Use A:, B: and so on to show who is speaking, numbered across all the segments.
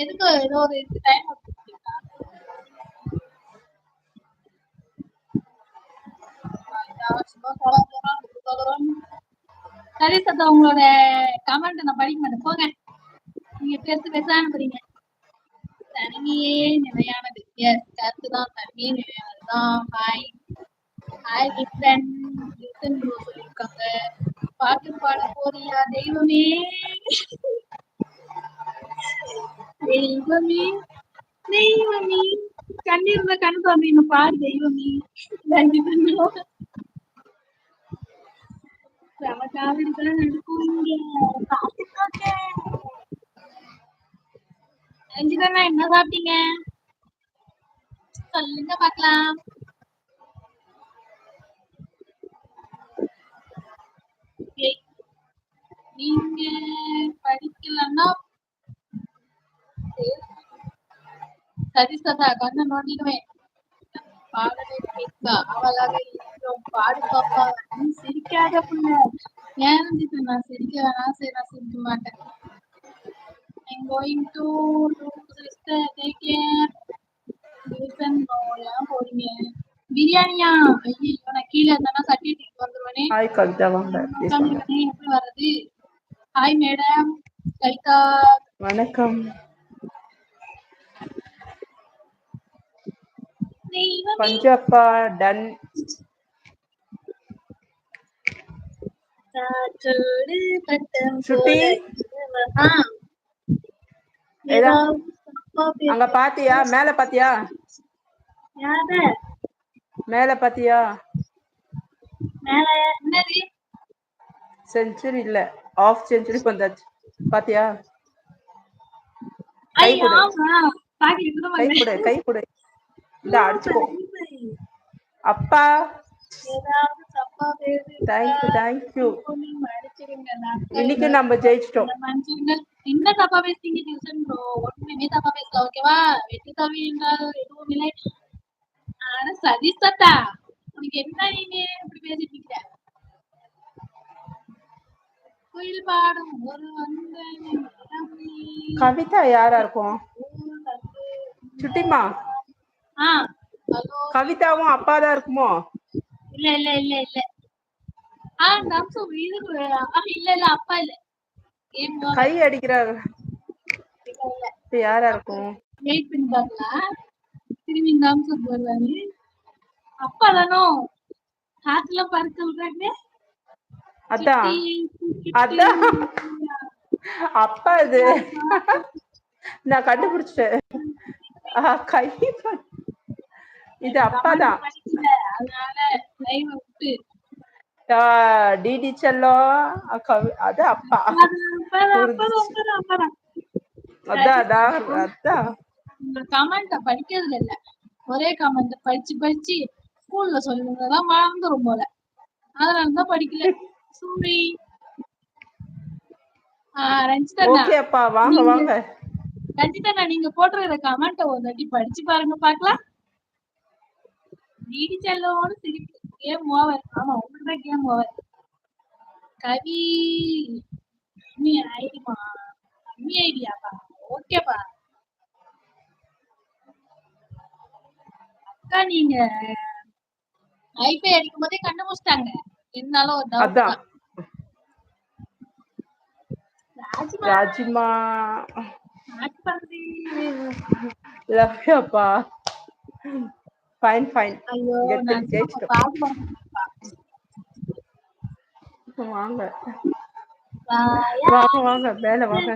A: எதுக்கு ஏதோ ஒரு டைம் சரி சத்தா, உங்களோட கமெண்ட் நான் படிக்க மாட்டேன், போங்க. நீங்க பேச அனுப்புறீங்க. தனிமையே நிலையானது. எஸ், கருத்து தான். தனிமையே நிலையானதுதான். Hi hi listen listen bro சொல்லியிருக்காங்க. பாட்டு பாட போறியா தெய்வமே? தெய்வமே தெய்வமே கண்ணீர்ல கண் தோன்றீங்க பாரு தெய்வமே. நன்றி பண்ணுவோம். காவிரிதான் நடக்கும் இங்க. பாத்துக்கோங்க. ரஞ்சிதா, என்ன சாப்பிட்டீங்க சொல்லுங்க பாக்கலாம். நீங்க படிக்கலன்னா சதா கண்ண நோண்டிடுவேன். பாடலை கேட்க அவளாக இருக்கிறோம். பாடு பாப்பா. நீ சிரிக்காத புள்ள. ஏன் ரஞ்சிதா, நான் சிரிக்க வேணாம். சரி, நான் சிரிக்க மாட்டேன். I'm going to do sister, take care. Listen, ஏன் போறீங்க? பிரியாணியா? ஐயோ, நான் கீழே இருந்தா சட்டி வந்துருவனே.
B: ஹாய் கவிதா, வாங்க.
A: எப்படி வர்றது? Hi madam Kavitha.
B: வணக்கம். பஞ்சப்பா டன். சுட்டி அங்க பாத்தியா? மேல பாத்தியா? மேல பாத்தியா? செஞ்சுரி இல்ல, ஆஃப் செஞ்சுரி வந்தாச்சு. பாத்தியா? கை கொடு, கை கொடு, கை கொடு. இந்த அடிச்சுக்கோ. அப்பா தேங்க்யூ. இன்னைக்கு நம்ம ஜெயிச்சிட்டோம்.
A: என்ன தப்பா பேசுறீங்க டியூஷன் ப்ரோ? ஒண்ணுமே தப்பா பேசல, ஓகேவா? வெற்றி தோல்வி என்றால் எதுவும் இல்லை. ஆனா சதீஷத்தா, உனக்கு என்ன நீங்க இப்படி பேசிட்டு இருக்க? குயில் பாடும் ஒரு
B: கவிதா யாரா இருக்கும்? சுட்டிமா, கவிதாவும் அப்பாதான் இருக்குமோ?
A: இல்ல இல்ல இல்ல இல்ல. இல்ல இல்ல, அப்பா இல்ல.
B: கை அடிக்கிறாரு. யாரா இருக்கும்?
A: வெயிட் பண்ணி பார்க்கலாம். திரும்பி நாம்சம் வருவாங்க. அப்பா தானோ? காத்துல பறக்க விடுறாங்க.
B: அதான் அதான் அப்பா. இது நான் கண்டுபிடிச்சிட்டேன். கை இது அப்பாதான். டிடி செல்லம் அது அப்பா. அதான்
A: கமெண்ட் படிக்கிறது இல்ல, ஒரே கமெண்ட் படிச்சு படிச்சு ஸ்கூல்ல சொல்லுங்கதான் மறந்துரும் போல. அதனாலதான் படிக்கல. சூரி
B: ரஞ்சிதா, வாங்க வாங்க.
A: ரஞ்சிதா, நீங்க போட்டுற கமெண்ட் ஒரு வாட்டி படிச்சு பாருங்க பாக்கலாம். டிடி செல்லோன்னு திருப்பி கேம் ஓவர். ஆமா, உங்களுக்குதான் கேம் ஓவர். கவி அம்மி ஐடிமா, அம்மி ஐடியாப்பா, ஓகேப்பா. அக்கா, நீங்க ஐபை அடிக்கும் போதே கண்டுபிடிச்சிட்டாங்க. இருந்தாலும் ஒரு டவுட் தான்.
B: ராஜிமா லவ் யூ அப்பா. Fine fine. வாங்க வாங்க வாங்க, மேல வாங்க.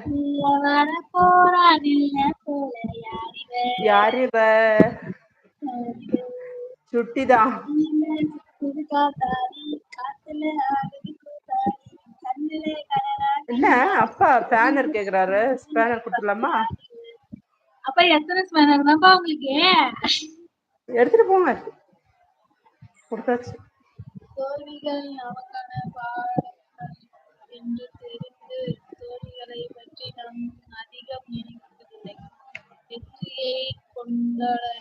B: யார் இவ? சுட்டிதான். என்ன அப்பா ஸ்பேனர் கேக்குறாரு? ஸ்பேனர் கொடுத்துடலாமா?
A: அப்பா எத்தனை ஸ்பேனர் தான்ப்பா உங்களுக்கு?
B: எடுத்துட்டு போங்க. கொடுத்தாச்சு.
A: தோல்விகள் நமக்கான பாடங்கள் என்று தெரிந்து தோல்விகளை பற்றி நாம் அதிகம் நினைப்பதில்லை. வெற்றியை கொண்டாட